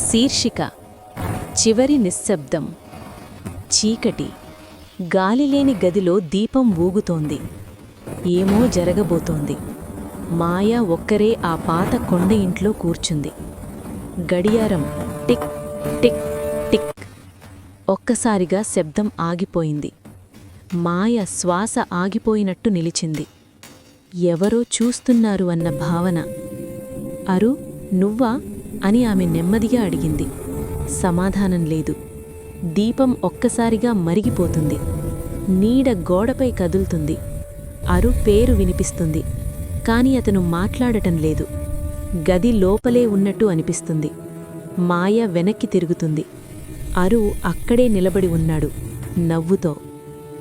శీర్షిక చివరి నిశ్శబ్దం. చీకటి. గాలిలేని గదిలో దీపం ఊగుతోంది. ఏమో జరగబోతోంది. మాయ ఒక్కరే ఆ పాత కొండ ఇంట్లో కూర్చుంది. గడియారం టిక్ టిక్ టిక్. ఒక్కసారిగా శబ్దం ఆగిపోయింది. మాయ శ్వాస ఆగిపోయినట్టు నిలిచింది. ఎవరో చూస్తున్నారు అన్న భావన. అరు, నువ్వా అని ఆమె నెమ్మదిగా అడిగింది. సమాధానం లేదు. దీపం ఒక్కసారిగా మరిగిపోతుంది. నీడ గోడపై కదులుతుంది. అరు పేరు వినిపిస్తుంది. కాని అతను మాట్లాడటం లేదు. గది లోపలే ఉన్నట్టు అనిపిస్తుంది. మాయ వెనక్కి తిరుగుతుంది. అరు అక్కడే నిలబడి ఉన్నాడు, నవ్వుతో,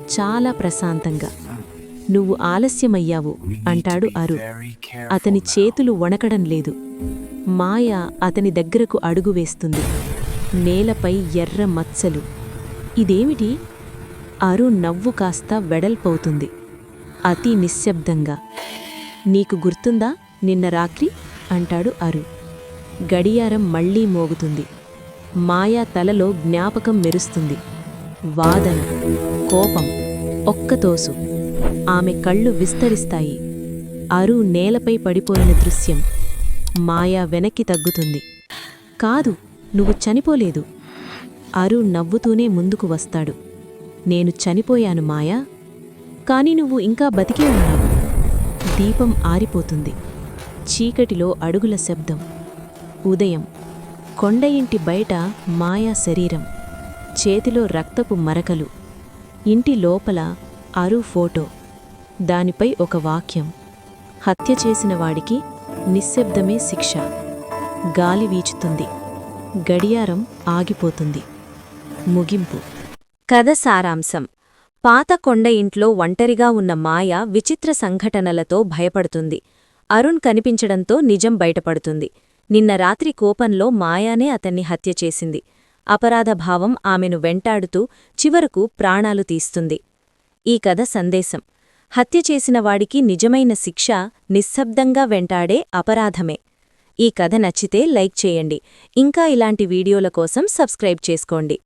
చాలా ప్రశాంతంగా. నువ్వు ఆలస్యమయ్యావు అంటాడు అరు. అతని చేతులు వణకడం లేదు. మాయ అతని దగ్గరకు అడుగు వేస్తుంది. నేలపై ఎర్ర మచ్చలు. ఇదేమిటి? అరు నవ్వు కాస్త వెడల్పవుతుంది, అతి నిశ్శబ్దంగా. నీకు గుర్తుందా నిన్న రాత్రి అంటాడు అరు. గడియారం మళ్లీ మోగుతుంది. మాయా తలలో జ్ఞాపకం మెరుస్తుంది. వాదన, కోపం, ఒక్కతోసు. ఆమె కళ్ళు విస్తరిస్తాయి. అరు నేలపై పడిపోయిన దృశ్యం. మాయా వెనక్కి తగ్గుతుంది. కాదు, నువ్వు చనిపోలేదు. అరు నవ్వుతూనే ముందుకు వస్తాడు. నేను చనిపోయాను మాయా, కాని నువ్వు ఇంకా బతికే ఉన్నావు. దీపం ఆరిపోతుంది. చీకటిలో అడుగుల శబ్దం. ఉదయం. కొండ ఇంటి బయట మాయా శరీరం. చేతిలో రక్తపు మరకలు. ఇంటి లోపల అరు ఫోటో. దానిపై ఒక వాక్యం: హత్య చేసిన వాడికి నిశ్శబ్దమే శిక్ష. గాలి వీచుతుంది. గడియారం ఆగిపోతుంది. ముగింపు. కథ సారాంశం. పాత కొండ ఇంట్లో ఒంటరిగా ఉన్న మాయ విచిత్ర సంఘటనలతో భయపడుతుంది. అరుణ్ కనిపించడంతో నిజం బయటపడుతుంది. నిన్న రాత్రి కోపంలో మాయానే అతన్ని హత్య చేసింది. అపరాధభావం ఆమెను వెంటాడుతూ చివరకు ప్రాణాలు తీస్తుంది. ఈ కథ సందేశం: హత్య చేసిన వాడికి నిజమైన శిక్ష నిశ్శబ్దంగా వెంటాడే అపరాధమే. ఈ కథ నచ్చితే లైక్ చేయండి. ఇంకా ఇలాంటి వీడియోల కోసం సబ్స్క్రైబ్ చేసుకోండి.